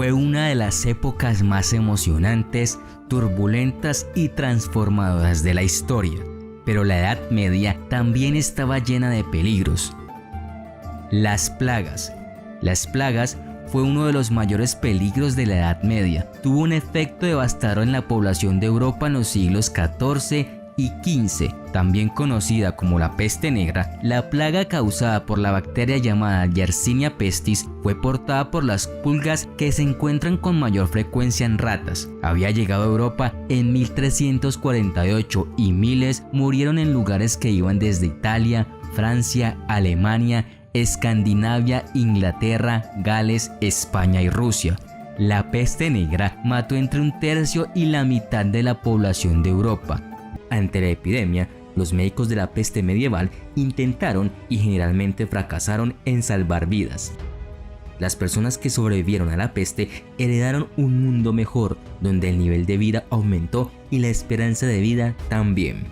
Fue una de las épocas más emocionantes, turbulentas y transformadoras de la historia, pero la Edad Media también estaba llena de peligros. Las plagas. Las plagas fue uno de los mayores peligros de la Edad Media. Tuvo un efecto devastador en la población de Europa en los siglos XIV y XV, también conocida como la peste negra. La plaga causada por la bacteria llamada Yersinia pestis fue portada por las pulgas que se encuentran con mayor frecuencia en ratas. Había llegado a Europa en 1348 y miles murieron en lugares que iban desde Italia, Francia, Alemania, Escandinavia, Inglaterra, Gales, España y Rusia. La peste negra mató entre un tercio y la mitad de la población de Europa. Ante la epidemia, los médicos de la peste medieval intentaron y generalmente fracasaron en salvar vidas. Las personas que sobrevivieron a la peste heredaron un mundo mejor, donde el nivel de vida aumentó y la esperanza de vida también.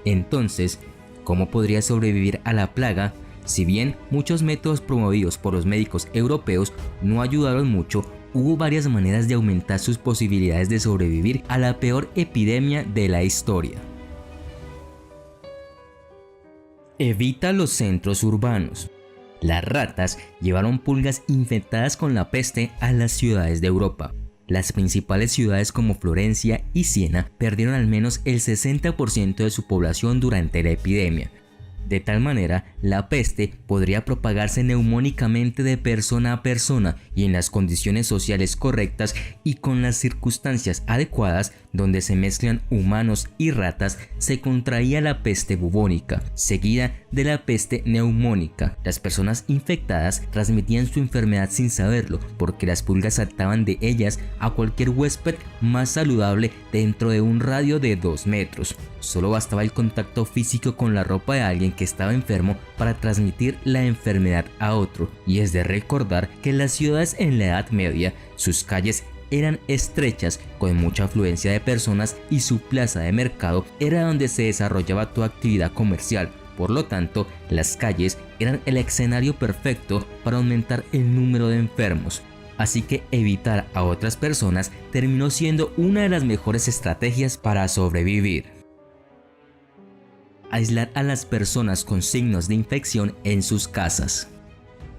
Entonces, ¿cómo podría sobrevivir a la plaga? Si bien muchos métodos promovidos por los médicos europeos no ayudaron mucho, hubo varias maneras de aumentar sus posibilidades de sobrevivir a la peor epidemia de la historia. Evita los centros urbanos. Las ratas llevaron pulgas infectadas con la peste a las ciudades de Europa. Las principales ciudades como Florencia y Siena perdieron al menos el 60% de su población durante la epidemia. De tal manera, la peste podría propagarse neumónicamente de persona a persona y en las condiciones sociales correctas y con las circunstancias adecuadas donde se mezclan humanos y ratas, se contraía la peste bubónica, seguida de la peste neumónica. Las personas infectadas transmitían su enfermedad sin saberlo, porque las pulgas saltaban de ellas a cualquier huésped más saludable dentro de un radio de 2 metros. Solo bastaba el contacto físico con la ropa de alguien que estaba enfermo para transmitir la enfermedad a otro. Y es de recordar que en las ciudades en la Edad Media, sus calles eran estrechas con mucha afluencia de personas y su plaza de mercado era donde se desarrollaba toda actividad comercial. Por lo tanto, las calles eran el escenario perfecto para aumentar el número de enfermos. Así que evitar a otras personas terminó siendo una de las mejores estrategias para sobrevivir. Aislar a las personas con signos de infección en sus casas.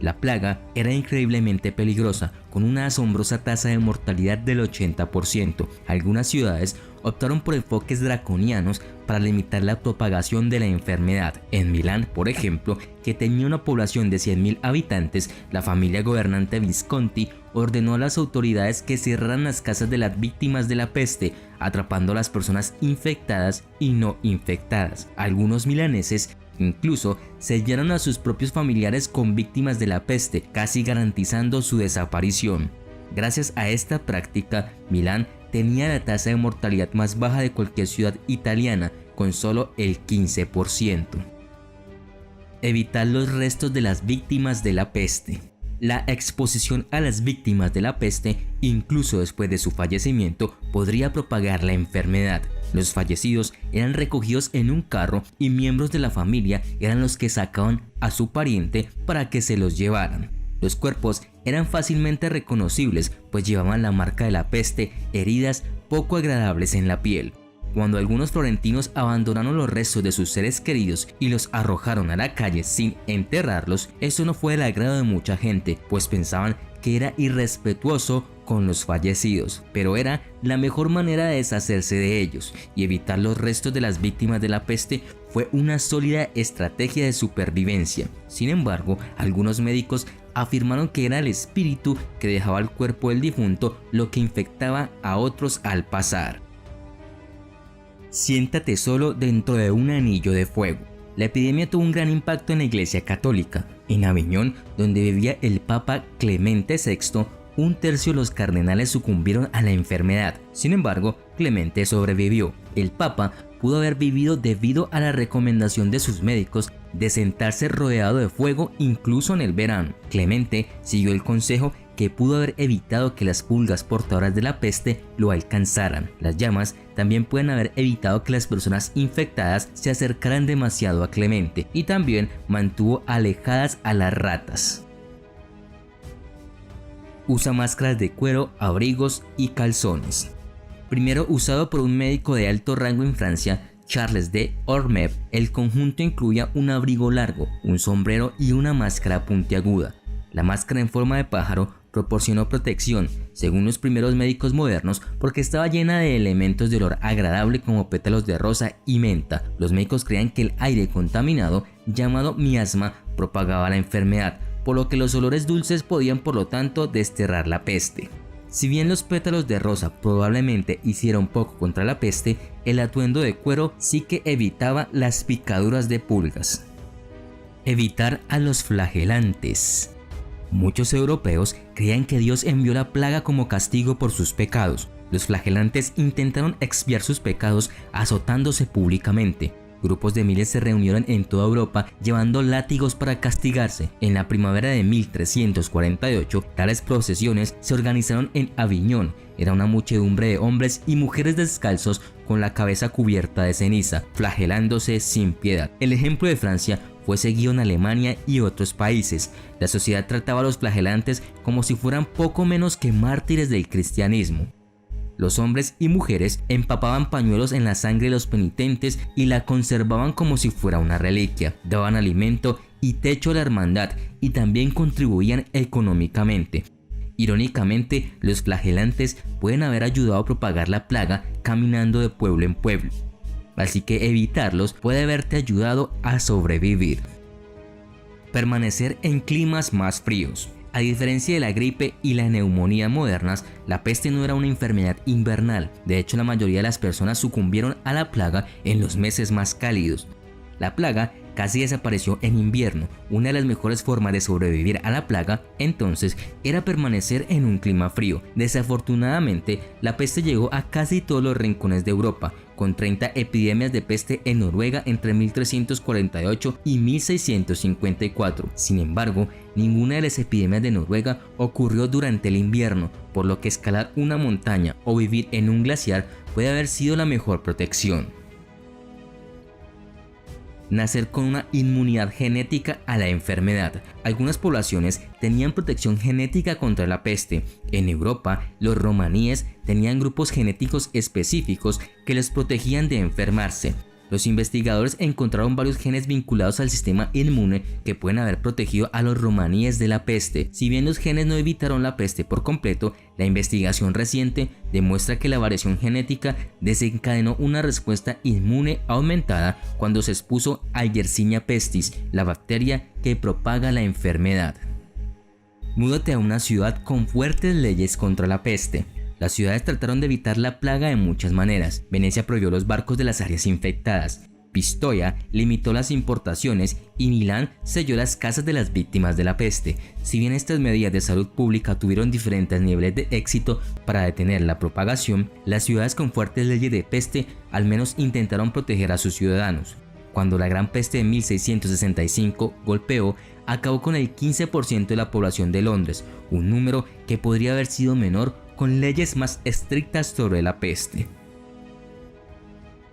La plaga era increíblemente peligrosa, con una asombrosa tasa de mortalidad del 80%. Algunas ciudades optaron por enfoques draconianos para limitar la propagación de la enfermedad. En Milán, por ejemplo, que tenía una población de 100.000 habitantes, la familia gobernante Visconti ordenó a las autoridades que cerraran las casas de las víctimas de la peste, atrapando a las personas infectadas y no infectadas. Algunos milaneses incluso sellaron a sus propios familiares con víctimas de la peste, casi garantizando su desaparición. Gracias a esta práctica, Milán tenía la tasa de mortalidad más baja de cualquier ciudad italiana, con solo el 15%. Evitar los restos de las víctimas de la peste. La exposición a las víctimas de la peste, incluso después de su fallecimiento, podría propagar la enfermedad. Los fallecidos eran recogidos en un carro y miembros de la familia eran los que sacaban a su pariente para que se los llevaran. Los cuerpos eran fácilmente reconocibles, pues llevaban la marca de la peste, heridas poco agradables en la piel. Cuando algunos florentinos abandonaron los restos de sus seres queridos y los arrojaron a la calle sin enterrarlos, eso no fue del agrado de mucha gente, pues pensaban que era irrespetuoso con los fallecidos, pero era la mejor manera de deshacerse de ellos, y evitar los restos de las víctimas de la peste fue una sólida estrategia de supervivencia. Sin embargo, algunos médicos afirmaron que era el espíritu que dejaba al cuerpo del difunto lo que infectaba a otros al pasar. Siéntate solo dentro de un anillo de fuego. La epidemia tuvo un gran impacto en la Iglesia Católica. En Aviñón, donde vivía el Papa Clemente VI, un tercio de los cardenales sucumbieron a la enfermedad. Sin embargo, Clemente sobrevivió. El Papa pudo haber vivido debido a la recomendación de sus médicos de sentarse rodeado de fuego incluso en el verano. Clemente siguió el consejo que pudo haber evitado que las pulgas portadoras de la peste lo alcanzaran. Las llamas también pueden haber evitado que las personas infectadas se acercaran demasiado a Clemente, y también mantuvo alejadas a las ratas. Usa máscaras de cuero, abrigos y calzones. Primero usado por un médico de alto rango en Francia, Charles de Ormev, el conjunto incluía un abrigo largo, un sombrero y una máscara puntiaguda. La máscara en forma de pájaro proporcionó protección, según los primeros médicos modernos, porque estaba llena de elementos de olor agradable como pétalos de rosa y menta. Los médicos creían que el aire contaminado, llamado miasma, propagaba la enfermedad, por lo que los olores dulces podían por lo tanto desterrar la peste. Si bien los pétalos de rosa probablemente hicieron poco contra la peste, el atuendo de cuero sí que evitaba las picaduras de pulgas. Evitar a los flagelantes. Muchos europeos creían que Dios envió la plaga como castigo por sus pecados. Los flagelantes intentaron expiar sus pecados azotándose públicamente. Grupos de miles se reunieron en toda Europa llevando látigos para castigarse. En la primavera de 1348, tales procesiones se organizaron en Aviñón. Era una muchedumbre de hombres y mujeres descalzos con la cabeza cubierta de ceniza, flagelándose sin piedad. El ejemplo de Francia fue seguido en Alemania y otros países. La sociedad trataba a los flagelantes como si fueran poco menos que mártires del cristianismo. Los hombres y mujeres empapaban pañuelos en la sangre de los penitentes y la conservaban como si fuera una reliquia. Daban alimento y techo a la hermandad y también contribuían económicamente. Irónicamente, los flagelantes pueden haber ayudado a propagar la plaga caminando de pueblo en pueblo. Así que evitarlos puede haberte ayudado a sobrevivir. Permanecer en climas más fríos. A diferencia de la gripe y la neumonía modernas, la peste no era una enfermedad invernal. De hecho, la mayoría de las personas sucumbieron a la plaga en los meses más cálidos. La plaga casi desapareció en invierno. Una de las mejores formas de sobrevivir a la plaga, entonces, era permanecer en un clima frío. Desafortunadamente, la peste llegó a casi todos los rincones de Europa, con 30 epidemias de peste en Noruega entre 1348 y 1654. Sin embargo, ninguna de las epidemias de Noruega ocurrió durante el invierno, por lo que escalar una montaña o vivir en un glaciar puede haber sido la mejor protección. Nacer con una inmunidad genética a la enfermedad. Algunas poblaciones tenían protección genética contra la peste. En Europa, los romaníes tenían grupos genéticos específicos que les protegían de enfermarse. Los investigadores encontraron varios genes vinculados al sistema inmune que pueden haber protegido a los romaníes de la peste. Si bien los genes no evitaron la peste por completo, la investigación reciente demuestra que la variación genética desencadenó una respuesta inmune aumentada cuando se expuso a Yersinia pestis, la bacteria que propaga la enfermedad. Múdate a una ciudad con fuertes leyes contra la peste. Las ciudades trataron de evitar la plaga de muchas maneras. Venecia prohibió los barcos de las áreas infectadas. Pistoia limitó las importaciones y Milán selló las casas de las víctimas de la peste. Si bien estas medidas de salud pública tuvieron diferentes niveles de éxito para detener la propagación, las ciudades con fuertes leyes de peste al menos intentaron proteger a sus ciudadanos. Cuando la Gran Peste de 1665 golpeó, acabó con el 15% de la población de Londres, un número que podría haber sido menor con leyes más estrictas sobre la peste.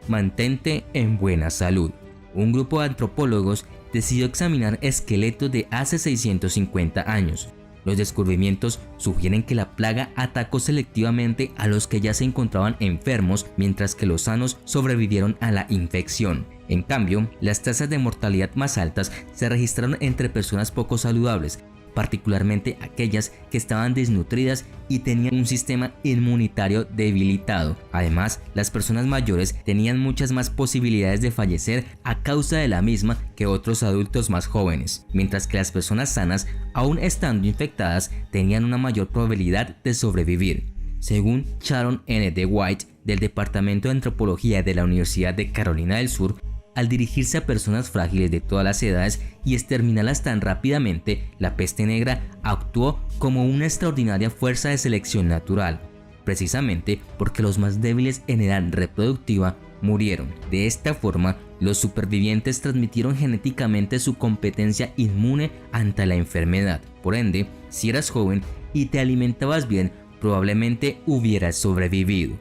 Mantente en buena salud. Un grupo de antropólogos decidió examinar esqueletos de hace 650 años. Los descubrimientos sugieren que la plaga atacó selectivamente a los que ya se encontraban enfermos, mientras que los sanos sobrevivieron a la infección. En cambio, las tasas de mortalidad más altas se registraron entre personas poco saludables, particularmente aquellas que estaban desnutridas y tenían un sistema inmunitario debilitado. Además, las personas mayores tenían muchas más posibilidades de fallecer a causa de la misma que otros adultos más jóvenes, mientras que las personas sanas, aún estando infectadas, tenían una mayor probabilidad de sobrevivir. Según Sharon N. de White, del Departamento de Antropología de la Universidad de Carolina del Sur, al dirigirse a personas frágiles de todas las edades y exterminarlas tan rápidamente, la peste negra actuó como una extraordinaria fuerza de selección natural, precisamente porque los más débiles en edad reproductiva murieron. De esta forma, los supervivientes transmitieron genéticamente su competencia inmune ante la enfermedad. Por ende, si eras joven y te alimentabas bien, probablemente hubieras sobrevivido.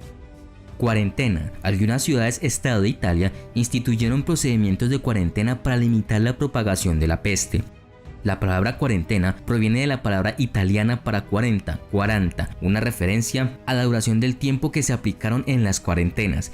Cuarentena. Algunas ciudades-estado de Italia instituyeron procedimientos de cuarentena para limitar la propagación de la peste. La palabra cuarentena proviene de la palabra italiana para 40, una referencia a la duración del tiempo que se aplicaron en las cuarentenas.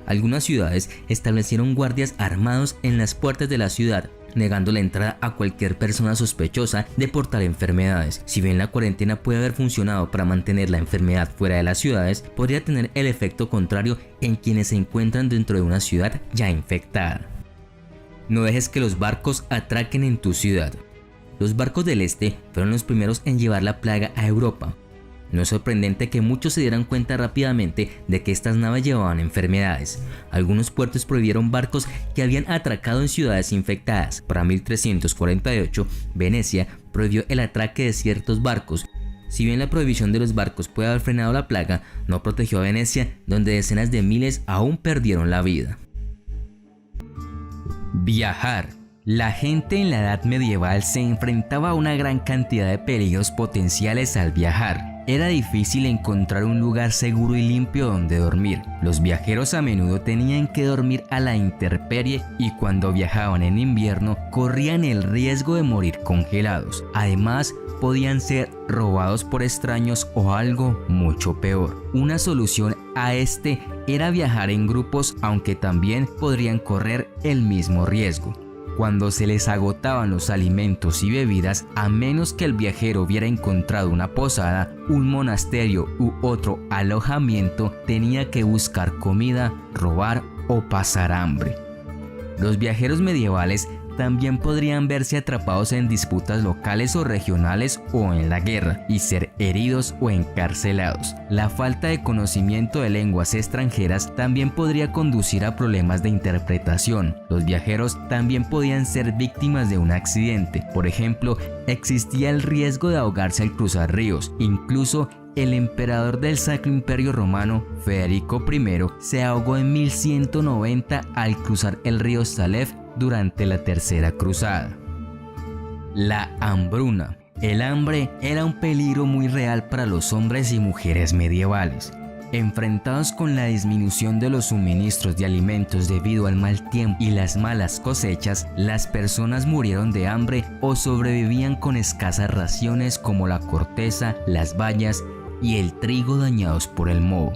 Algunas ciudades establecieron guardias armados en las puertas de la ciudad, negando la entrada a cualquier persona sospechosa de portar enfermedades. Si bien la cuarentena puede haber funcionado para mantener la enfermedad fuera de las ciudades, podría tener el efecto contrario en quienes se encuentran dentro de una ciudad ya infectada. No dejes que los barcos atraquen en tu ciudad. Los barcos del este fueron los primeros en llevar la plaga a Europa. No es sorprendente que muchos se dieran cuenta rápidamente de que estas naves llevaban enfermedades. Algunos puertos prohibieron barcos que habían atracado en ciudades infectadas. Para 1348, Venecia prohibió el atraque de ciertos barcos. Si bien la prohibición de los barcos puede haber frenado la plaga, no protegió a Venecia, donde decenas de miles aún perdieron la vida. Viajar. La gente en la edad medieval se enfrentaba a una gran cantidad de peligros potenciales al viajar. Era difícil encontrar un lugar seguro y limpio donde dormir. Los viajeros a menudo tenían que dormir a la intemperie y cuando viajaban en invierno corrían el riesgo de morir congelados. Además, podían ser robados por extraños o algo mucho peor. Una solución a este era viajar en grupos, aunque también podrían correr el mismo riesgo. Cuando se les agotaban los alimentos y bebidas, a menos que el viajero hubiera encontrado una posada, un monasterio u otro alojamiento, tenía que buscar comida, robar o pasar hambre. Los viajeros medievales también podrían verse atrapados en disputas locales o regionales o en la guerra y ser heridos o encarcelados. La falta de conocimiento de lenguas extranjeras también podría conducir a problemas de interpretación. Los viajeros también podían ser víctimas de un accidente. Por ejemplo, existía el riesgo de ahogarse al cruzar ríos. Incluso el emperador del Sacro Imperio Romano, Federico I, se ahogó en 1190 al cruzar el río Salef durante la Tercera Cruzada. La hambruna. El hambre era un peligro muy real para los hombres y mujeres medievales. Enfrentados con la disminución de los suministros de alimentos debido al mal tiempo y las malas cosechas, las personas murieron de hambre o sobrevivían con escasas raciones como la corteza, las bayas y el trigo dañados por el moho.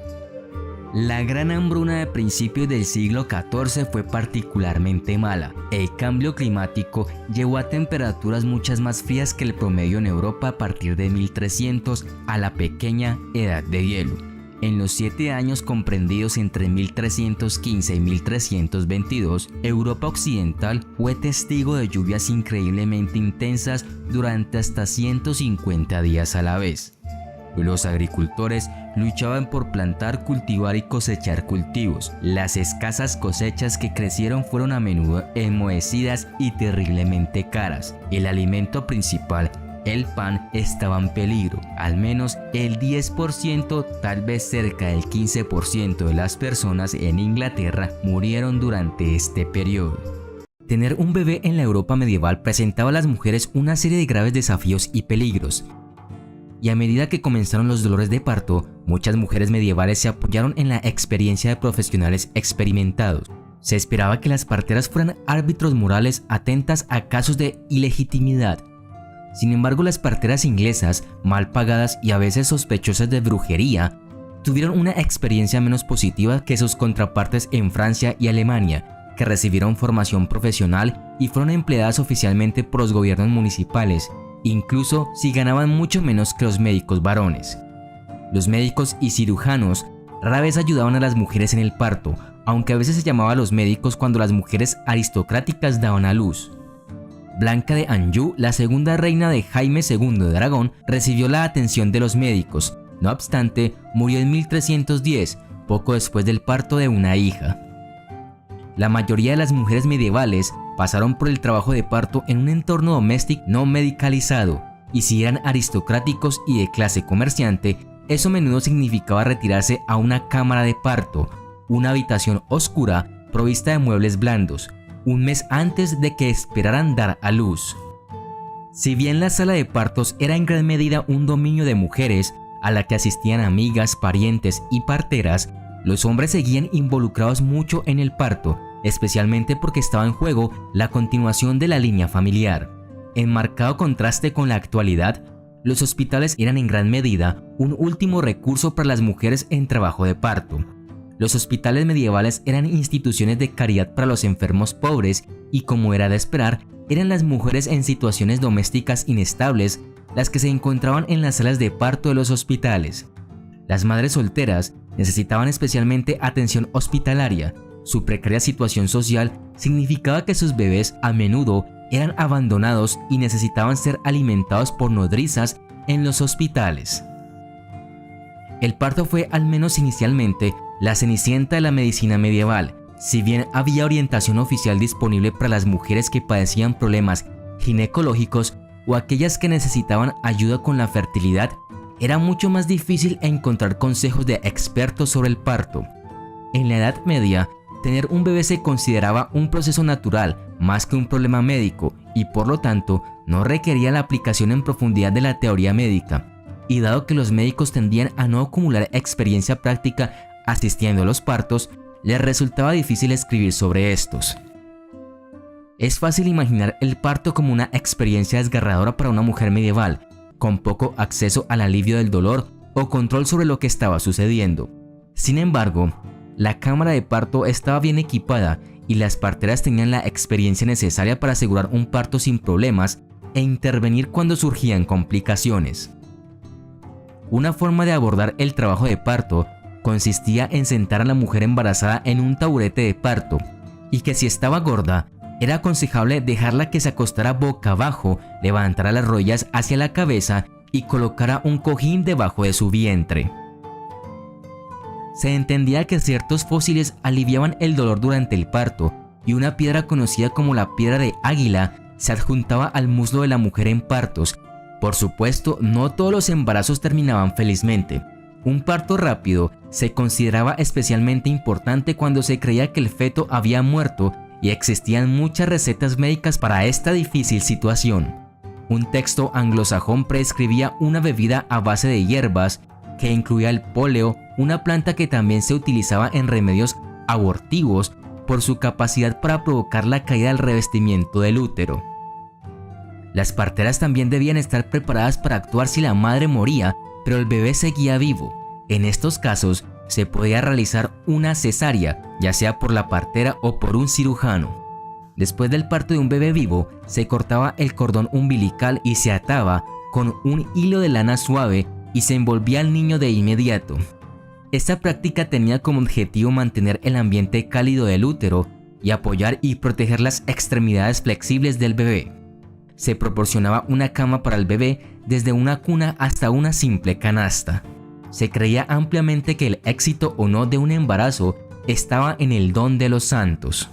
La gran hambruna de principios del siglo XIV fue particularmente mala. El cambio climático llevó a temperaturas muchas más frías que el promedio en Europa a partir de 1300 a la pequeña edad de hielo. En los 7 años comprendidos entre 1315 y 1322, Europa Occidental fue testigo de lluvias increíblemente intensas durante hasta 150 días a la vez. Los agricultores luchaban por plantar, cultivar y cosechar cultivos. Las escasas cosechas que crecieron fueron a menudo enmohecidas y terriblemente caras. El alimento principal, el pan, estaba en peligro. Al menos el 10%, tal vez cerca del 15% de las personas en Inglaterra murieron durante este periodo. Tener un bebé en la Europa medieval presentaba a las mujeres una serie de graves desafíos y peligros. Y a medida que comenzaron los dolores de parto, muchas mujeres medievales se apoyaron en la experiencia de profesionales experimentados. Se esperaba que las parteras fueran árbitros morales atentas a casos de ilegitimidad. Sin embargo, las parteras inglesas, mal pagadas y a veces sospechosas de brujería, tuvieron una experiencia menos positiva que sus contrapartes en Francia y Alemania, que recibieron formación profesional y fueron empleadas oficialmente por los gobiernos municipales, incluso si ganaban mucho menos que los médicos varones. Los médicos y cirujanos rara vez ayudaban a las mujeres en el parto, aunque a veces se llamaba a los médicos cuando las mujeres aristocráticas daban a luz. Blanca de Anjou, la segunda reina de Jaime II de Aragón, recibió la atención de los médicos. No obstante, murió en 1310, poco después del parto de una hija. La mayoría de las mujeres medievales pasaron por el trabajo de parto en un entorno doméstico no medicalizado, y si eran aristocráticos y de clase comerciante, eso a menudo significaba retirarse a una cámara de parto, una habitación oscura provista de muebles blandos, un mes antes de que esperaran dar a luz. Si bien la sala de partos era en gran medida un dominio de mujeres, a la que asistían amigas, parientes y parteras, los hombres seguían involucrados mucho en el parto, especialmente porque estaba en juego la continuación de la línea familiar. En marcado contraste con la actualidad, los hospitales eran en gran medida un último recurso para las mujeres en trabajo de parto. Los hospitales medievales eran instituciones de caridad para los enfermos pobres y, como era de esperar, eran las mujeres en situaciones domésticas inestables las que se encontraban en las salas de parto de los hospitales. Las madres solteras necesitaban especialmente atención hospitalaria. Su precaria situación social significaba que sus bebés a menudo eran abandonados y necesitaban ser alimentados por nodrizas en los hospitales. El parto fue, al menos inicialmente, la cenicienta de la medicina medieval. Si bien había orientación oficial disponible para las mujeres que padecían problemas ginecológicos o aquellas que necesitaban ayuda con la fertilidad, era mucho más difícil encontrar consejos de expertos sobre el parto. En la Edad Media, tener un bebé se consideraba un proceso natural más que un problema médico y, por lo tanto, no requería la aplicación en profundidad de la teoría médica. Y dado que los médicos tendían a no acumular experiencia práctica asistiendo a los partos, les resultaba difícil escribir sobre estos. Es fácil imaginar el parto como una experiencia desgarradora para una mujer medieval, con poco acceso al alivio del dolor o control sobre lo que estaba sucediendo. Sin embargo, la cámara de parto estaba bien equipada y las parteras tenían la experiencia necesaria para asegurar un parto sin problemas e intervenir cuando surgían complicaciones. Una forma de abordar el trabajo de parto consistía en sentar a la mujer embarazada en un taburete de parto, y que si estaba gorda, era aconsejable dejarla que se acostara boca abajo, levantara las rodillas hacia la cabeza y colocara un cojín debajo de su vientre. Se entendía que ciertos fósiles aliviaban el dolor durante el parto, y una piedra conocida como la piedra de águila se adjuntaba al muslo de la mujer en partos. Por supuesto, no todos los embarazos terminaban felizmente. Un parto rápido se consideraba especialmente importante cuando se creía que el feto había muerto, y existían muchas recetas médicas para esta difícil situación. Un texto anglosajón prescribía una bebida a base de hierbas que incluía el póleo, una planta que también se utilizaba en remedios abortivos por su capacidad para provocar la caída del revestimiento del útero. Las parteras también debían estar preparadas para actuar si la madre moría, pero el bebé seguía vivo. En estos casos, se podía realizar una cesárea, ya sea por la partera o por un cirujano. Después del parto de un bebé vivo, se cortaba el cordón umbilical y se ataba con un hilo de lana suave y se envolvía al niño de inmediato. Esta práctica tenía como objetivo mantener el ambiente cálido del útero y apoyar y proteger las extremidades flexibles del bebé. Se proporcionaba una cama para el bebé desde una cuna hasta una simple canasta. Se creía ampliamente que el éxito o no de un embarazo estaba en el don de los santos.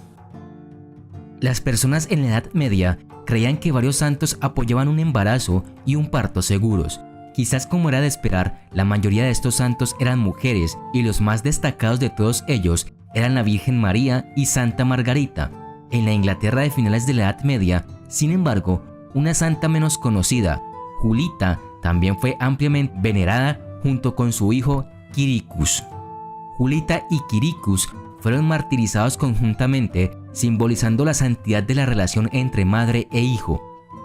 Las personas en la Edad Media creían que varios santos apoyaban un embarazo y un parto seguros. Quizás, como era de esperar, la mayoría de estos santos eran mujeres, y los más destacados de todos ellos eran la Virgen María y Santa Margarita. En la Inglaterra de finales de la Edad Media, sin embargo, una santa menos conocida, Julita, también fue ampliamente venerada junto con su hijo Quiricus. Julita y Quiricus fueron martirizados conjuntamente, simbolizando la santidad de la relación entre madre e hijo.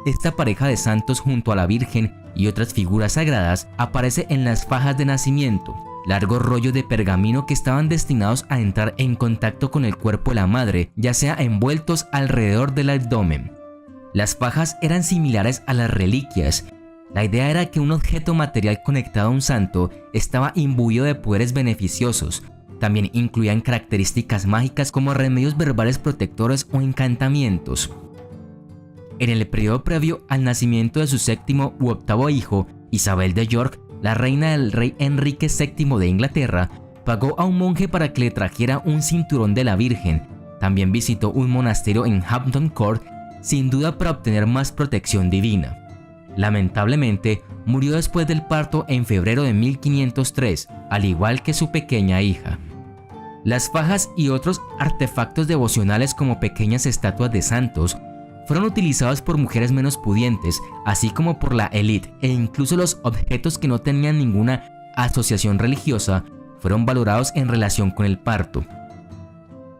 Esta pareja de santos junto a la Virgen y otras figuras sagradas aparece en las fajas de nacimiento, largos rollos de pergamino que estaban destinados a entrar en contacto con el cuerpo de la madre, ya sea envueltos alrededor del abdomen. Las fajas eran similares a las reliquias. La idea era que un objeto material conectado a un santo estaba imbuido de poderes beneficiosos. También incluían características mágicas como remedios verbales protectores o encantamientos. En el periodo previo al nacimiento de su séptimo u octavo hijo, Isabel de York, la reina del rey Enrique VII de Inglaterra, pagó a un monje para que le trajera un cinturón de la Virgen. También visitó un monasterio en Hampton Court, sin duda para obtener más protección divina. Lamentablemente, murió después del parto en febrero de 1503, al igual que su pequeña hija. Las fajas y otros artefactos devocionales como pequeñas estatuas de santos fueron utilizados por mujeres menos pudientes, así como por la élite, e incluso los objetos que no tenían ninguna asociación religiosa fueron valorados en relación con el parto.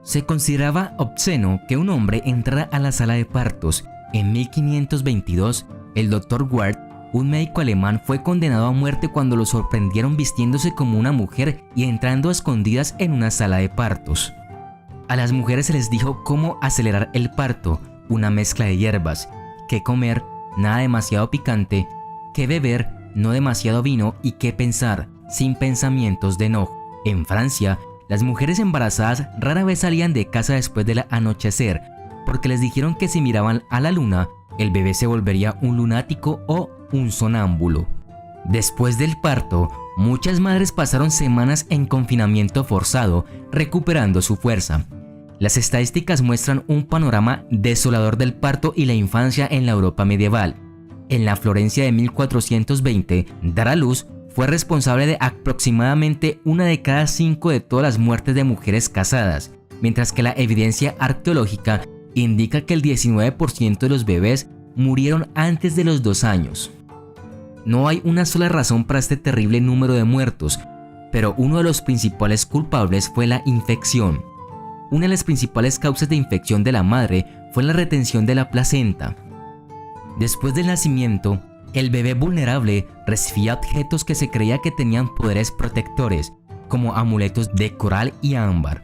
Se consideraba obsceno que un hombre entrara a la sala de partos En 1522, el Dr. Ward, un médico alemán, fue condenado a muerte cuando lo sorprendieron vistiéndose como una mujer y entrando a escondidas en una sala de partos. A las mujeres se les dijo cómo acelerar el parto, una mezcla de hierbas, qué comer, nada demasiado picante, qué beber, no demasiado vino y qué pensar, sin pensamientos de enojo. En Francia, las mujeres embarazadas rara vez salían de casa después del anochecer, porque les dijeron que si miraban a la luna, el bebé se volvería un lunático o un sonámbulo. Después del parto, muchas madres pasaron semanas en confinamiento forzado, recuperando su fuerza. Las estadísticas muestran un panorama desolador del parto y la infancia en la Europa medieval. En la Florencia de 1420, dar a luz fue responsable de aproximadamente 1 de cada 5 de todas las muertes de mujeres casadas, mientras que la evidencia arqueológica indica que el 19% de los bebés murieron antes de los 2 años. No hay una sola razón para este terrible número de muertos, pero uno de los principales culpables fue la infección. Una de las principales causas de infección de la madre fue la retención de la placenta. Después del nacimiento, el bebé vulnerable recibía objetos que se creía que tenían poderes protectores, como amuletos de coral y ámbar.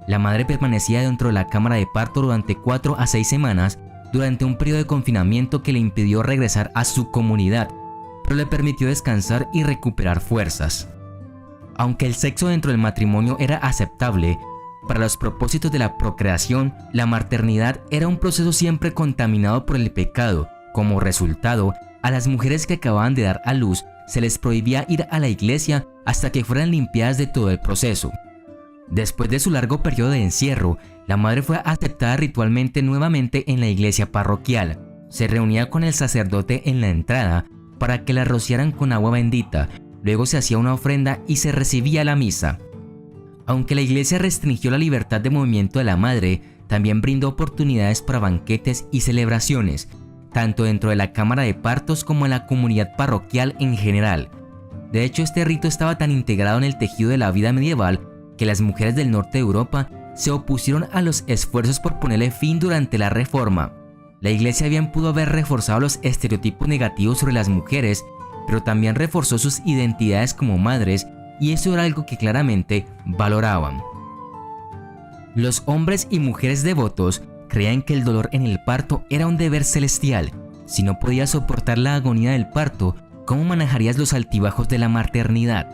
La madre permanecía dentro de la cámara de parto durante 4 a 6 semanas durante un periodo de confinamiento que le impidió regresar a su comunidad, pero le permitió descansar y recuperar fuerzas. Aunque el sexo dentro del matrimonio era aceptable, para los propósitos de la procreación, la maternidad era un proceso siempre contaminado por el pecado. Como resultado, a las mujeres que acababan de dar a luz se les prohibía ir a la iglesia hasta que fueran limpiadas de todo el proceso. Después de su largo periodo de encierro, la madre fue aceptada ritualmente nuevamente en la iglesia parroquial. Se reunía con el sacerdote en la entrada para que la rociaran con agua bendita, luego se hacía una ofrenda y se recibía la misa. Aunque la iglesia restringió la libertad de movimiento de la madre, también brindó oportunidades para banquetes y celebraciones, tanto dentro de la cámara de partos como en la comunidad parroquial en general. De hecho, este rito estaba tan integrado en el tejido de la vida medieval que las mujeres del norte de Europa se opusieron a los esfuerzos por ponerle fin durante la Reforma. La iglesia bien pudo haber reforzado los estereotipos negativos sobre las mujeres, pero también reforzó sus identidades como madres, y eso era algo que claramente valoraban. Los hombres y mujeres devotos creían que el dolor en el parto era un deber celestial. Si no podías soportar la agonía del parto, ¿cómo manejarías los altibajos de la maternidad?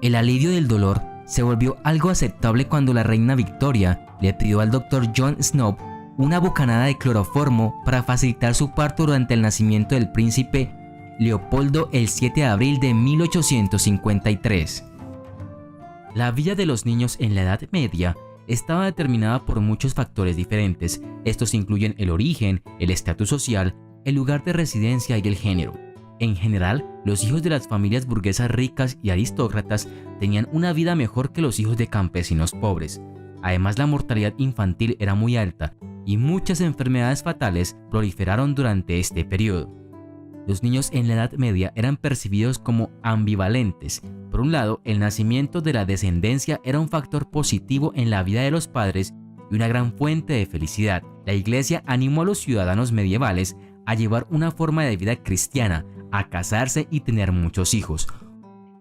El alivio del dolor se volvió algo aceptable cuando la reina Victoria le pidió al Dr. John Snow una bocanada de cloroformo para facilitar su parto durante el nacimiento del príncipe Leopoldo el 7 de abril de 1853. La vida de los niños en la Edad Media estaba determinada por muchos factores diferentes. Estos incluyen el origen, el estatus social, el lugar de residencia y el género. En general, los hijos de las familias burguesas ricas y aristócratas tenían una vida mejor que los hijos de campesinos pobres. Además, la mortalidad infantil era muy alta y muchas enfermedades fatales proliferaron durante este periodo. Los niños en la Edad Media eran percibidos como ambivalentes. Por un lado, el nacimiento de la descendencia era un factor positivo en la vida de los padres y una gran fuente de felicidad. La Iglesia animó a los ciudadanos medievales a llevar una forma de vida cristiana, a casarse y tener muchos hijos.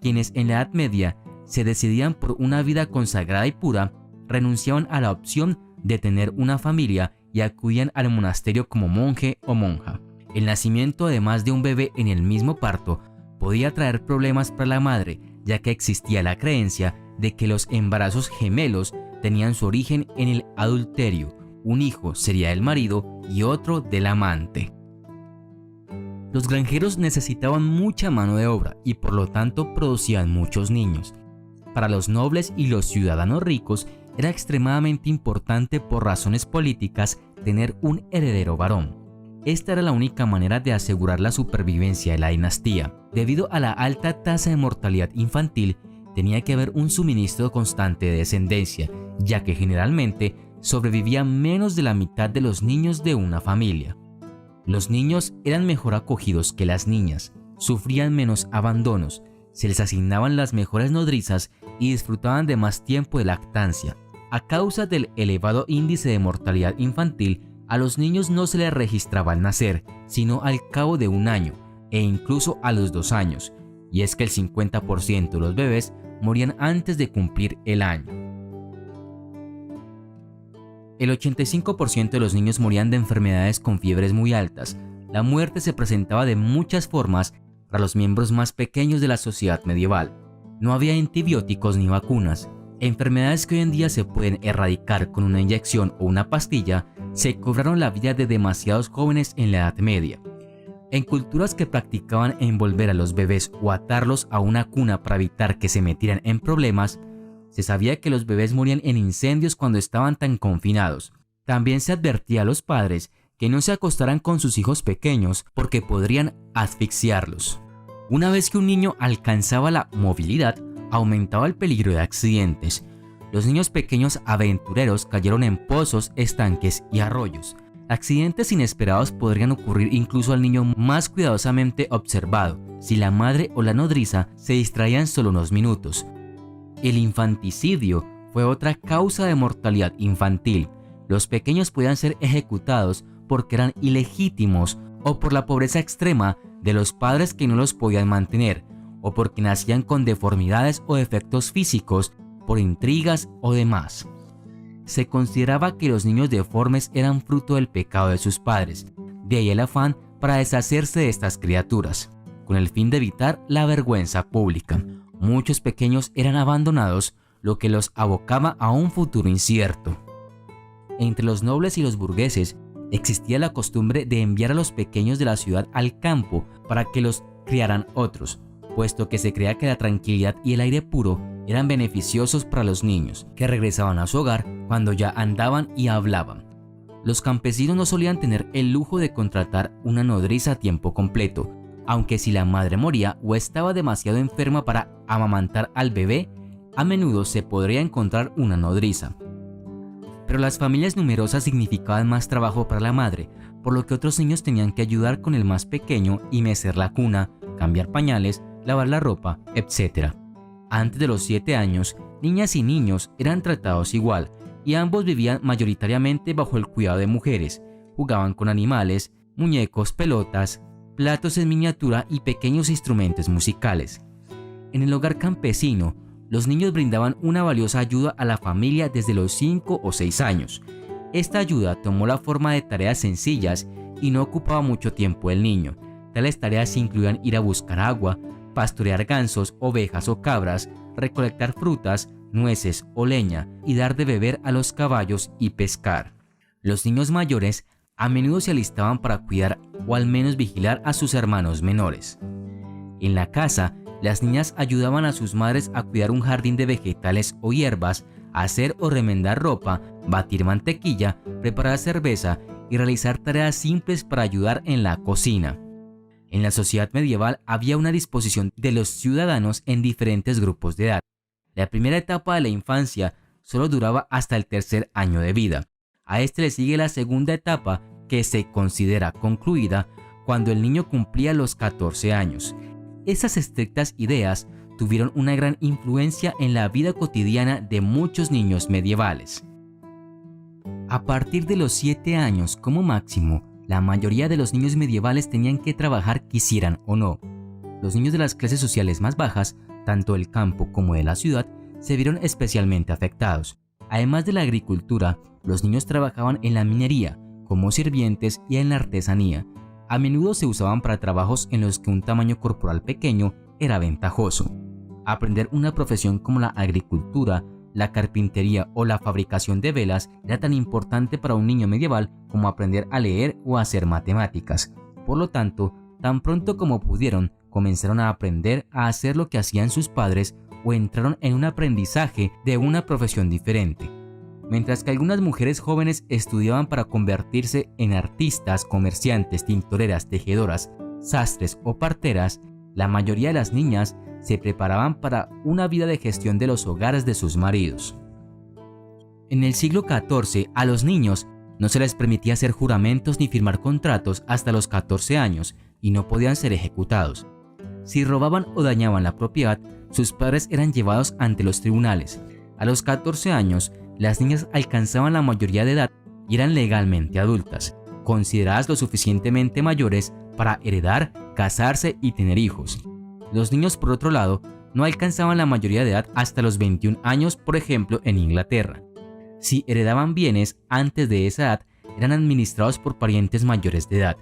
Quienes en la Edad Media se decidían por una vida consagrada y pura, renunciaban a la opción de tener una familia y acudían al monasterio como monje o monja. El nacimiento de más de un bebé en el mismo parto podía traer problemas para la madre, ya que existía la creencia de que los embarazos gemelos tenían su origen en el adulterio. Un hijo sería del marido y otro del amante. Los granjeros necesitaban mucha mano de obra y por lo tanto producían muchos niños. Para los nobles y los ciudadanos ricos era extremadamente importante por razones políticas tener un heredero varón. Esta era la única manera de asegurar la supervivencia de la dinastía. Debido a la alta tasa de mortalidad infantil, tenía que haber un suministro constante de descendencia, ya que generalmente sobrevivían menos de la mitad de los niños de una familia. Los niños eran mejor acogidos que las niñas, sufrían menos abandonos, se les asignaban las mejores nodrizas y disfrutaban de más tiempo de lactancia. A causa del elevado índice de mortalidad infantil, A los niños no se les registraba al nacer, sino al cabo de un año, e incluso a los 2 años, y es que el 50% de los bebés morían antes de cumplir el año. El 85% de los niños morían de enfermedades con fiebres muy altas. La muerte se presentaba de muchas formas para los miembros más pequeños de la sociedad medieval. No había antibióticos ni vacunas. Enfermedades que hoy en día se pueden erradicar con una inyección o una pastilla se cobraron la vida de demasiados jóvenes en la Edad Media. En culturas que practicaban envolver a los bebés o atarlos a una cuna para evitar que se metieran en problemas, se sabía que los bebés morían en incendios cuando estaban tan confinados. También se advertía a los padres que no se acostaran con sus hijos pequeños porque podrían asfixiarlos. Una vez que un niño alcanzaba la movilidad, aumentaba el peligro de accidentes. Los niños pequeños aventureros cayeron en pozos, estanques y arroyos. Accidentes inesperados podrían ocurrir incluso al niño más cuidadosamente observado, si la madre o la nodriza se distraían solo unos minutos. El infanticidio fue otra causa de mortalidad infantil. Los pequeños podían ser ejecutados porque eran ilegítimos o por la pobreza extrema de los padres que no los podían mantener, o porque nacían con deformidades o defectos físicos, por intrigas o demás. Se consideraba que los niños deformes eran fruto del pecado de sus padres, de ahí el afán para deshacerse de estas criaturas, con el fin de evitar la vergüenza pública. Muchos pequeños eran abandonados, lo que los abocaba a un futuro incierto. Entre los nobles y los burgueses existía la costumbre de enviar a los pequeños de la ciudad al campo para que los criaran otros, puesto que se creía que la tranquilidad y el aire puro eran beneficiosos para los niños, que regresaban a su hogar cuando ya andaban y hablaban. Los campesinos no solían tener el lujo de contratar una nodriza a tiempo completo, aunque si la madre moría o estaba demasiado enferma para amamantar al bebé, a menudo se podría encontrar una nodriza. Pero las familias numerosas significaban más trabajo para la madre, por lo que otros niños tenían que ayudar con el más pequeño y mecer la cuna, cambiar pañales, lavar la ropa, etc. Antes de los 7 años, niñas y niños eran tratados igual, y ambos vivían mayoritariamente bajo el cuidado de mujeres. Jugaban con animales, muñecos, pelotas, platos en miniatura y pequeños instrumentos musicales. En el hogar campesino, los niños brindaban una valiosa ayuda a la familia desde los 5 o 6 años. Esta ayuda tomó la forma de tareas sencillas y no ocupaba mucho tiempo del niño. Tales tareas incluían ir a buscar agua, pastorear gansos, ovejas o cabras, recolectar frutas, nueces o leña y dar de beber a los caballos y pescar. Los niños mayores a menudo se alistaban para cuidar o al menos vigilar a sus hermanos menores. En la casa, las niñas ayudaban a sus madres a cuidar un jardín de vegetales o hierbas, a hacer o remendar ropa, batir mantequilla, preparar cerveza y realizar tareas simples para ayudar en la cocina. En la sociedad medieval había una disposición de los ciudadanos en diferentes grupos de edad. La primera etapa de la infancia solo duraba hasta el 3er año de vida. A este le sigue la segunda etapa, que se considera concluida cuando el niño cumplía los 14 años. Esas estrictas ideas tuvieron una gran influencia en la vida cotidiana de muchos niños medievales. A partir de los 7 años como máximo, la mayoría de los niños medievales tenían que trabajar quisieran o no. Los niños de las clases sociales más bajas, tanto del campo como de la ciudad, se vieron especialmente afectados. Además de la agricultura, los niños trabajaban en la minería, como sirvientes y en la artesanía. A menudo se usaban para trabajos en los que un tamaño corporal pequeño era ventajoso. Aprender una profesión como la agricultura, la carpintería o la fabricación de velas era tan importante para un niño medieval como aprender a leer o a hacer matemáticas. Por lo tanto, tan pronto como pudieron, comenzaron a aprender a hacer lo que hacían sus padres o entraron en un aprendizaje de una profesión diferente. Mientras que algunas mujeres jóvenes estudiaban para convertirse en artistas, comerciantes, tintoreras, tejedoras, sastres o parteras, la mayoría de las niñas se preparaban para una vida de gestión de los hogares de sus maridos. En el siglo XIV, a los niños no se les permitía hacer juramentos ni firmar contratos hasta los 14 años y no podían ser ejecutados. Si robaban o dañaban la propiedad, sus padres eran llevados ante los tribunales. A los 14 años, las niñas alcanzaban la mayoría de edad y eran legalmente adultas, consideradas lo suficientemente mayores para heredar, casarse y tener hijos. Los niños, por otro lado, no alcanzaban la mayoría de edad hasta los 21 años, por ejemplo, en Inglaterra. Si heredaban bienes antes de esa edad, eran administrados por parientes mayores de edad.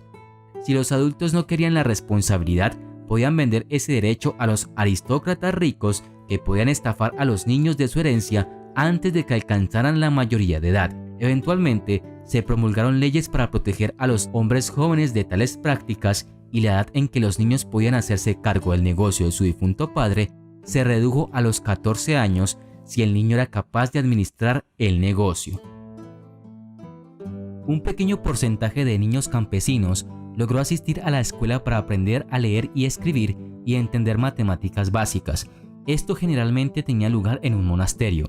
Si los adultos no querían la responsabilidad, podían vender ese derecho a los aristócratas ricos que podían estafar a los niños de su herencia antes de que alcanzaran la mayoría de edad. Eventualmente, se promulgaron leyes para proteger a los hombres jóvenes de tales prácticas y la edad en que los niños podían hacerse cargo del negocio de su difunto padre se redujo a los 14 años si el niño era capaz de administrar el negocio. Un pequeño porcentaje de niños campesinos logró asistir a la escuela para aprender a leer y escribir y entender matemáticas básicas. Esto generalmente tenía lugar en un monasterio.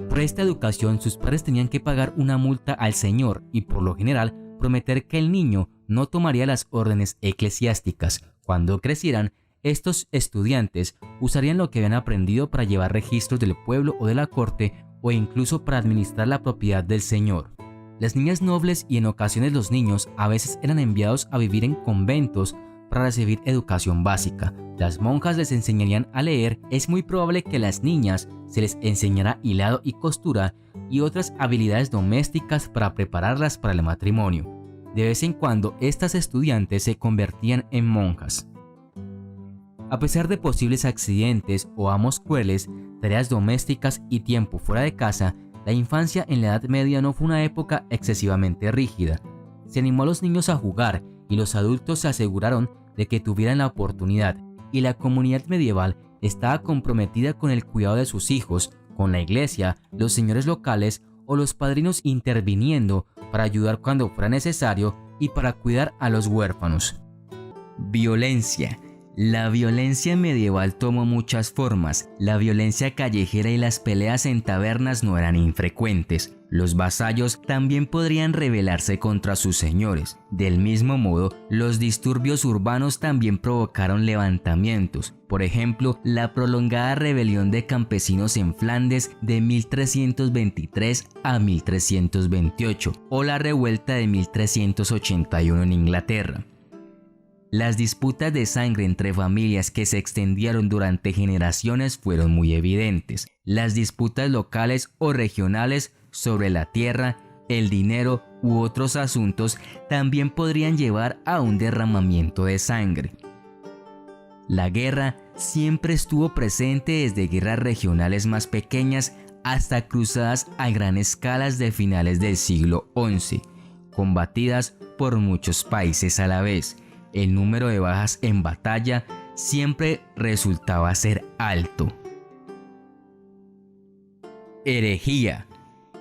Por esta educación, sus padres tenían que pagar una multa al señor y, por lo general, prometer que el niño no tomaría las órdenes eclesiásticas. Cuando crecieran, estos estudiantes usarían lo que habían aprendido para llevar registros del pueblo o de la corte o incluso para administrar la propiedad del señor. Las niñas nobles y en ocasiones los niños a veces eran enviados a vivir en conventos para recibir educación básica. Las monjas les enseñarían a leer. Es muy probable que a las niñas se les enseñara hilado y costura y otras habilidades domésticas para prepararlas para el matrimonio. De vez en cuando estas estudiantes se convertían en monjas. A pesar de posibles accidentes o amos crueles, tareas domésticas y tiempo fuera de casa, la infancia en la Edad Media no fue una época excesivamente rígida. Se animó a los niños a jugar y los adultos se aseguraron de que tuvieran la oportunidad, y la comunidad medieval estaba comprometida con el cuidado de sus hijos, con la iglesia, los señores locales o los padrinos interviniendo para ayudar cuando fuera necesario y para cuidar a los huérfanos. Violencia. La violencia medieval tomó muchas formas. La violencia callejera y las peleas en tabernas no eran infrecuentes. Los vasallos también podrían rebelarse contra sus señores. Del mismo modo, los disturbios urbanos también provocaron levantamientos. Por ejemplo, la prolongada rebelión de campesinos en Flandes de 1323 a 1328 o la revuelta de 1381 en Inglaterra. Las disputas de sangre entre familias que se extendieron durante generaciones fueron muy evidentes. Las disputas locales o regionales sobre la tierra, el dinero u otros asuntos también podrían llevar a un derramamiento de sangre. La guerra siempre estuvo presente desde guerras regionales más pequeñas hasta cruzadas a gran escala de finales del siglo XI, combatidas por muchos países a la vez. El número de bajas en batalla siempre resultaba ser alto. Herejía.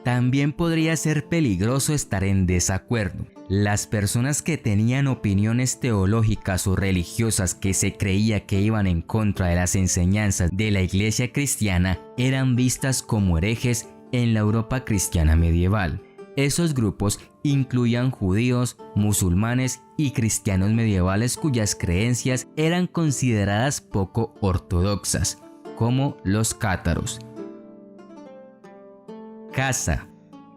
También podría ser peligroso estar en desacuerdo. Las personas que tenían opiniones teológicas o religiosas que se creía que iban en contra de las enseñanzas de la iglesia cristiana eran vistas como herejes en la Europa cristiana medieval. Esos grupos incluían judíos, musulmanes y cristianos medievales cuyas creencias eran consideradas poco ortodoxas, como los cátaros. Caza.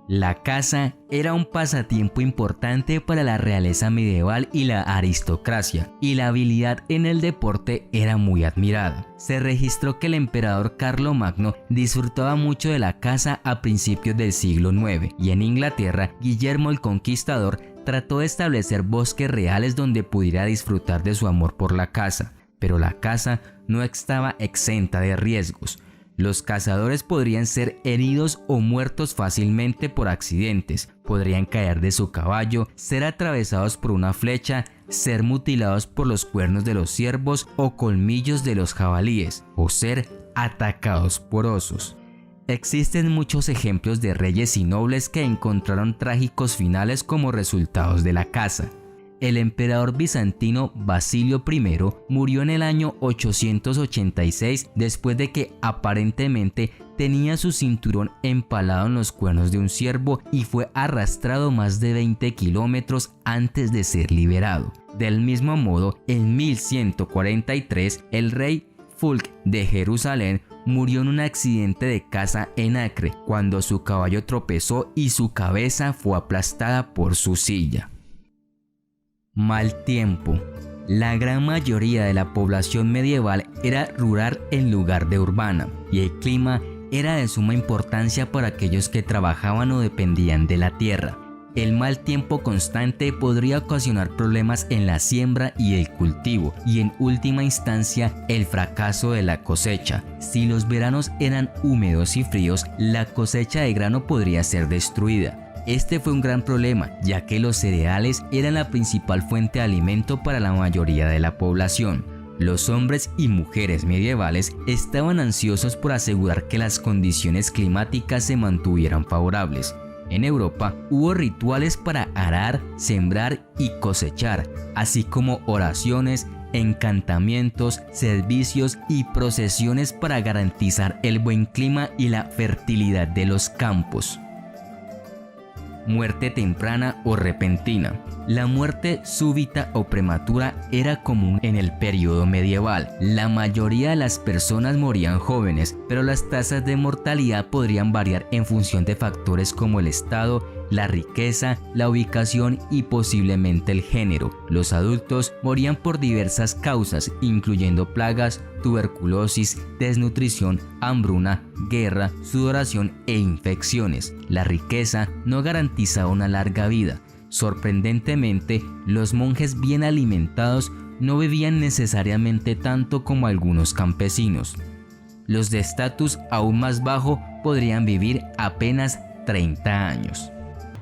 La caza era un pasatiempo importante para la realeza medieval y la aristocracia, y la habilidad en el deporte era muy admirada. Se registró que el emperador Carlomagno disfrutaba mucho de la caza a principios del siglo IX, y en Inglaterra, Guillermo el Conquistador trató de establecer bosques reales donde pudiera disfrutar de su amor por la caza, pero la caza no estaba exenta de riesgos. Los cazadores podrían ser heridos o muertos fácilmente por accidentes, podrían caer de su caballo, ser atravesados por una flecha, ser mutilados por los cuernos de los ciervos o colmillos de los jabalíes, o ser atacados por osos. Existen muchos ejemplos de reyes y nobles que encontraron trágicos finales como resultados de la caza. El emperador bizantino Basilio I murió en el año 886 después de que aparentemente tenía su cinturón empalado en los cuernos de un ciervo y fue arrastrado más de 20 kilómetros antes de ser liberado. Del mismo modo, en 1143, el rey Fulk de Jerusalén murió en un accidente de caza en Acre cuando su caballo tropezó y su cabeza fue aplastada por su silla. Mal tiempo. La gran mayoría de la población medieval era rural en lugar de urbana, y el clima era de suma importancia para aquellos que trabajaban o dependían de la tierra. El mal tiempo constante podría ocasionar problemas en la siembra y el cultivo, y en última instancia el fracaso de la cosecha. Si los veranos eran húmedos y fríos, la cosecha de grano podría ser destruida. Este fue un gran problema, ya que los cereales eran la principal fuente de alimento para la mayoría de la población. Los hombres y mujeres medievales estaban ansiosos por asegurar que las condiciones climáticas se mantuvieran favorables. En Europa hubo rituales para arar, sembrar y cosechar, así como oraciones, encantamientos, servicios y procesiones para garantizar el buen clima y la fertilidad de los campos. Muerte temprana o repentina. La muerte súbita o prematura era común en el periodo medieval. La mayoría de las personas morían jóvenes, pero las tasas de mortalidad podrían variar en función de factores como el estado, la riqueza, la ubicación y posiblemente el género. Los adultos morían por diversas causas, incluyendo plagas, tuberculosis, desnutrición, hambruna, guerra, sudoración e infecciones. La riqueza no garantizaba una larga vida. Sorprendentemente, los monjes bien alimentados no bebían necesariamente tanto como algunos campesinos. Los de estatus aún más bajo podrían vivir apenas 30 años.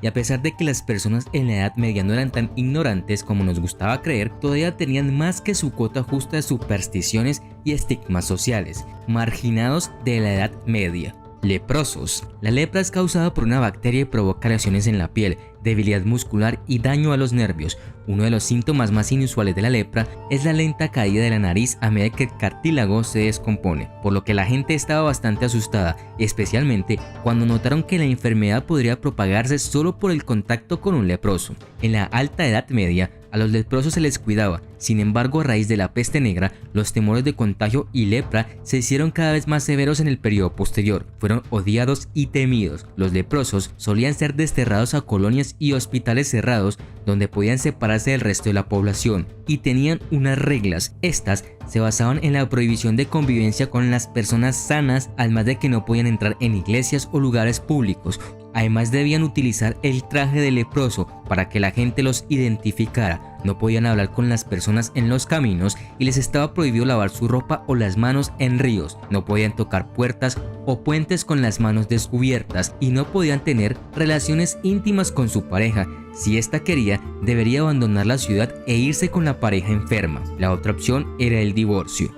Y a pesar de que las personas en la Edad Media no eran tan ignorantes como nos gustaba creer, todavía tenían más que su cuota justa de supersticiones y estigmas sociales, marginados de la Edad Media. Leprosos. La lepra es causada por una bacteria y provoca lesiones en la piel, debilidad muscular y daño a los nervios. Uno de los síntomas más inusuales de la lepra es la lenta caída de la nariz a medida que el cartílago se descompone, por lo que la gente estaba bastante asustada, especialmente cuando notaron que la enfermedad podría propagarse solo por el contacto con un leproso. En la Alta Edad Media, a los leprosos se les cuidaba. Sin embargo, a raíz de la peste negra, los temores de contagio y lepra se hicieron cada vez más severos en el periodo posterior. Fueron odiados y temidos. Los leprosos solían ser desterrados a colonias y hospitales cerrados donde podían separarse del resto de la población, y tenían unas reglas. Estas se basaban en la prohibición de convivencia con las personas sanas, además de que no podían entrar en iglesias o lugares públicos. Además, debían utilizar el traje de leproso para que la gente los identificara. No podían hablar con las personas en los caminos y les estaba prohibido lavar su ropa o las manos en ríos. No podían tocar puertas o puentes con las manos descubiertas, y no podían tener relaciones íntimas con su pareja. Si ésta quería, debería abandonar la ciudad e irse con la pareja enferma. La otra opción era el divorcio.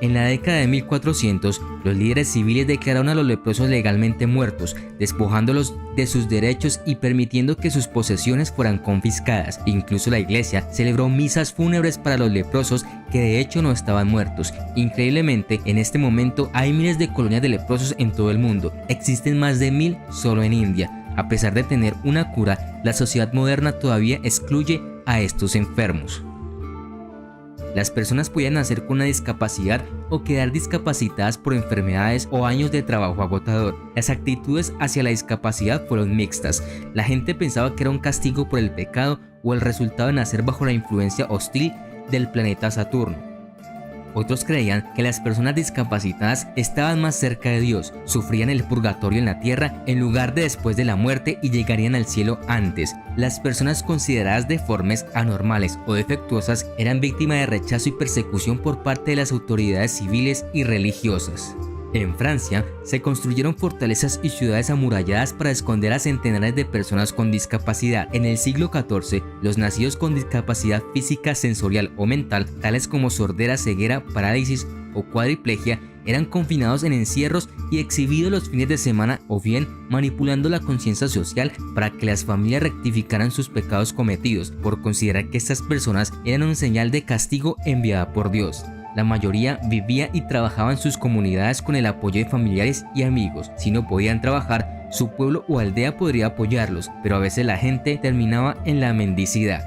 En la década de 1400, los líderes civiles declararon a los leprosos legalmente muertos, despojándolos de sus derechos y permitiendo que sus posesiones fueran confiscadas. Incluso la iglesia celebró misas fúnebres para los leprosos que de hecho no estaban muertos. Increíblemente, en este momento hay miles de colonias de leprosos en todo el mundo. Existen más de 1000 solo en India. A pesar de tener una cura, la sociedad moderna todavía excluye a estos enfermos. Las personas podían nacer con una discapacidad o quedar discapacitadas por enfermedades o años de trabajo agotador. Las actitudes hacia la discapacidad fueron mixtas. La gente pensaba que era un castigo por el pecado o el resultado de nacer bajo la influencia hostil del planeta Saturno. Otros creían que las personas discapacitadas estaban más cerca de Dios, sufrían el purgatorio en la tierra en lugar de después de la muerte y llegarían al cielo antes. Las personas consideradas deformes, anormales o defectuosas eran víctimas de rechazo y persecución por parte de las autoridades civiles y religiosas. En Francia, se construyeron fortalezas y ciudades amuralladas para esconder a centenares de personas con discapacidad. En el siglo XIV, los nacidos con discapacidad física, sensorial o mental, tales como sordera, ceguera, parálisis o cuadriplegia, eran confinados en encierros y exhibidos los fines de semana, o bien manipulando la conciencia social para que las familias rectificaran sus pecados cometidos, por considerar que estas personas eran una señal de castigo enviada por Dios. La mayoría vivía y trabajaba en sus comunidades con el apoyo de familiares y amigos. Si no podían trabajar, su pueblo o aldea podría apoyarlos, pero a veces la gente terminaba en la mendicidad.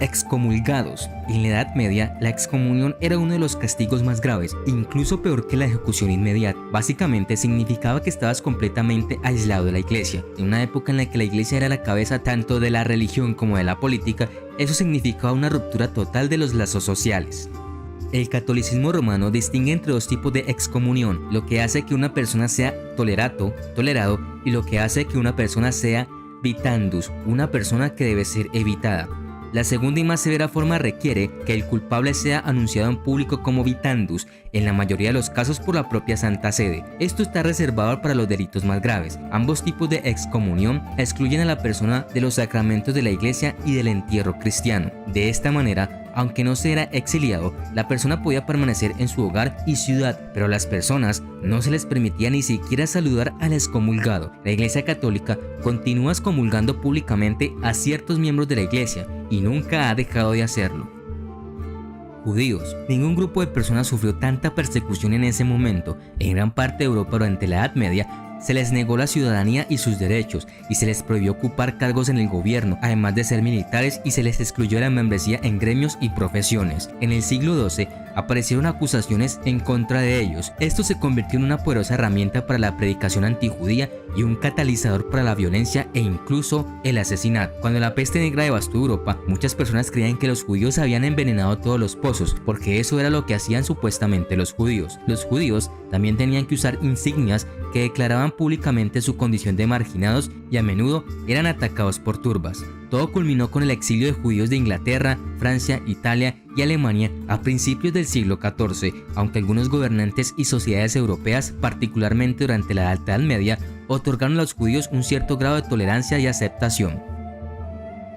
excomulgados. En la Edad Media, la excomunión era uno de los castigos más graves, incluso peor que la ejecución inmediata. Básicamente significaba que estabas completamente aislado de la iglesia. En una época en la que la iglesia era la cabeza tanto de la religión como de la política, eso significaba una ruptura total de los lazos sociales. El catolicismo romano distingue entre dos tipos de excomunión, lo que hace que una persona sea tolerado, y lo que hace que una persona sea vitandus, una persona que debe ser evitada. La segunda y más severa forma requiere que el culpable sea anunciado en público como vitandus, en la mayoría de los casos por la propia Santa Sede. Esto está reservado para los delitos más graves. Ambos tipos de excomunión excluyen a la persona de los sacramentos de la iglesia y del entierro cristiano. De esta manera, aunque no se era exiliado, la persona podía permanecer en su hogar y ciudad, pero a las personas no se les permitía ni siquiera saludar al excomulgado. La Iglesia Católica continúa excomulgando públicamente a ciertos miembros de la iglesia y nunca ha dejado de hacerlo. Judíos. Ningún grupo de personas sufrió tanta persecución en ese momento. En gran parte de Europa durante la Edad Media se les negó la ciudadanía y sus derechos, y se les prohibió ocupar cargos en el gobierno, además de ser militares, y se les excluyó la membresía en gremios y profesiones. En el siglo XII aparecieron acusaciones en contra de ellos. Esto se convirtió en una poderosa herramienta para la predicación antijudía y un catalizador para la violencia e incluso el asesinato. Cuando la peste negra devastó Europa, muchas personas creían que los judíos habían envenenado todos los pozos, porque eso era lo que hacían supuestamente los judíos. Los judíos también tenían que usar insignias que declaraban públicamente su condición de marginados y a menudo eran atacados por turbas. Todo culminó con el exilio de judíos de Inglaterra, Francia, Italia y Alemania a principios del siglo XIV, aunque algunos gobernantes y sociedades europeas, particularmente durante la Alta Edad Media, otorgaron a los judíos un cierto grado de tolerancia y aceptación.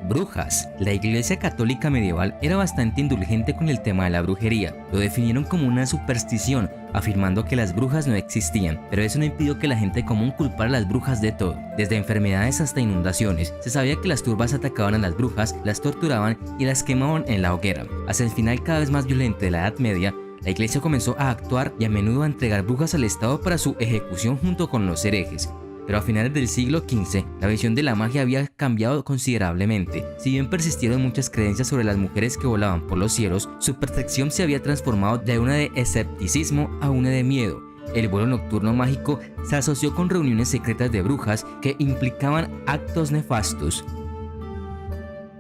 Brujas. La Iglesia Católica medieval era bastante indulgente con el tema de la brujería. Lo definieron como una superstición, afirmando que las brujas no existían, pero eso no impidió que la gente común culpara a las brujas de todo, desde enfermedades hasta inundaciones. Se sabía que las turbas atacaban a las brujas, las torturaban y las quemaban en la hoguera. Hacia el final cada vez más violento de la Edad Media, la iglesia comenzó a actuar y a menudo a entregar brujas al Estado para su ejecución junto con los herejes. Pero a finales del siglo XV, la visión de la magia había cambiado considerablemente. Si bien persistieron muchas creencias sobre las mujeres que volaban por los cielos, su percepción se había transformado de una de escepticismo a una de miedo. El vuelo nocturno mágico se asoció con reuniones secretas de brujas que implicaban actos nefastos.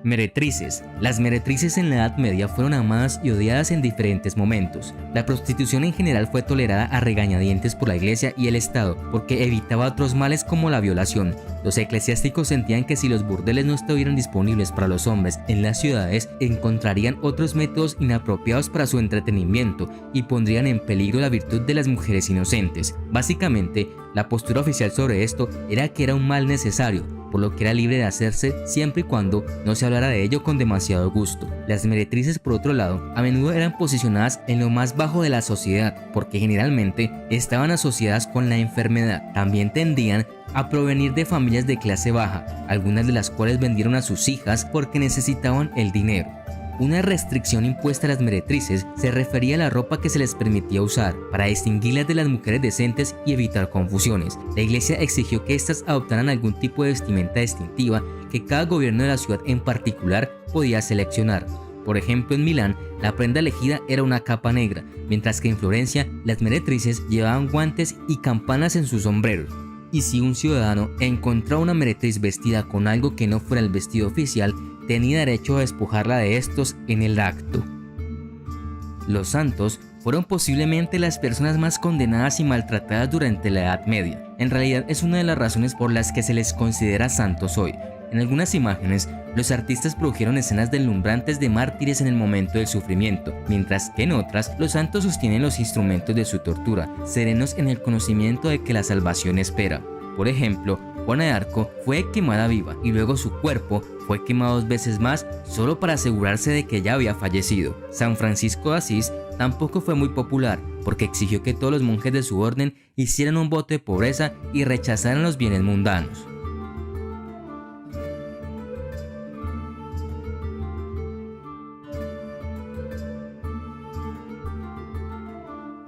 Meretrices. Las meretrices en la Edad Media fueron amadas y odiadas en diferentes momentos. La prostitución en general fue tolerada a regañadientes por la iglesia y el Estado, porque evitaba otros males como la violación. Los eclesiásticos sentían que si los burdeles no estuvieran disponibles para los hombres en las ciudades, encontrarían otros métodos inapropiados para su entretenimiento y pondrían en peligro la virtud de las mujeres inocentes. Básicamente, la postura oficial sobre esto era que era un mal necesario, por lo que era libre de hacerse siempre y cuando no se hablara de ello con demasiado gusto. Las meretrices, por otro lado, a menudo eran posicionadas en lo más bajo de la sociedad, porque generalmente estaban asociadas con la enfermedad. También tendían a provenir de familias de clase baja, algunas de las cuales vendieron a sus hijas porque necesitaban el dinero. Una restricción impuesta a las meretrices se refería a la ropa que se les permitía usar, para distinguirlas de las mujeres decentes y evitar confusiones. La iglesia exigió que éstas adoptaran algún tipo de vestimenta distintiva que cada gobierno de la ciudad en particular podía seleccionar. Por ejemplo, en Milán, la prenda elegida era una capa negra, mientras que en Florencia, las meretrices llevaban guantes y campanas en sus sombreros. Y si un ciudadano encontraba una meretriz vestida con algo que no fuera el vestido oficial, tenía derecho a despojarla de estos en el acto. Los santos fueron posiblemente las personas más condenadas y maltratadas durante la Edad Media. En realidad es una de las razones por las que se les considera santos hoy. En algunas imágenes, los artistas produjeron escenas deslumbrantes de mártires en el momento del sufrimiento, mientras que en otras, los santos sostienen los instrumentos de su tortura, serenos en el conocimiento de que la salvación espera. Por ejemplo, Juana de Arco fue quemada viva y luego su cuerpo fue quemado 2 veces más solo para asegurarse de que ya había fallecido. San Francisco de Asís tampoco fue muy popular porque exigió que todos los monjes de su orden hicieran un voto de pobreza y rechazaran los bienes mundanos.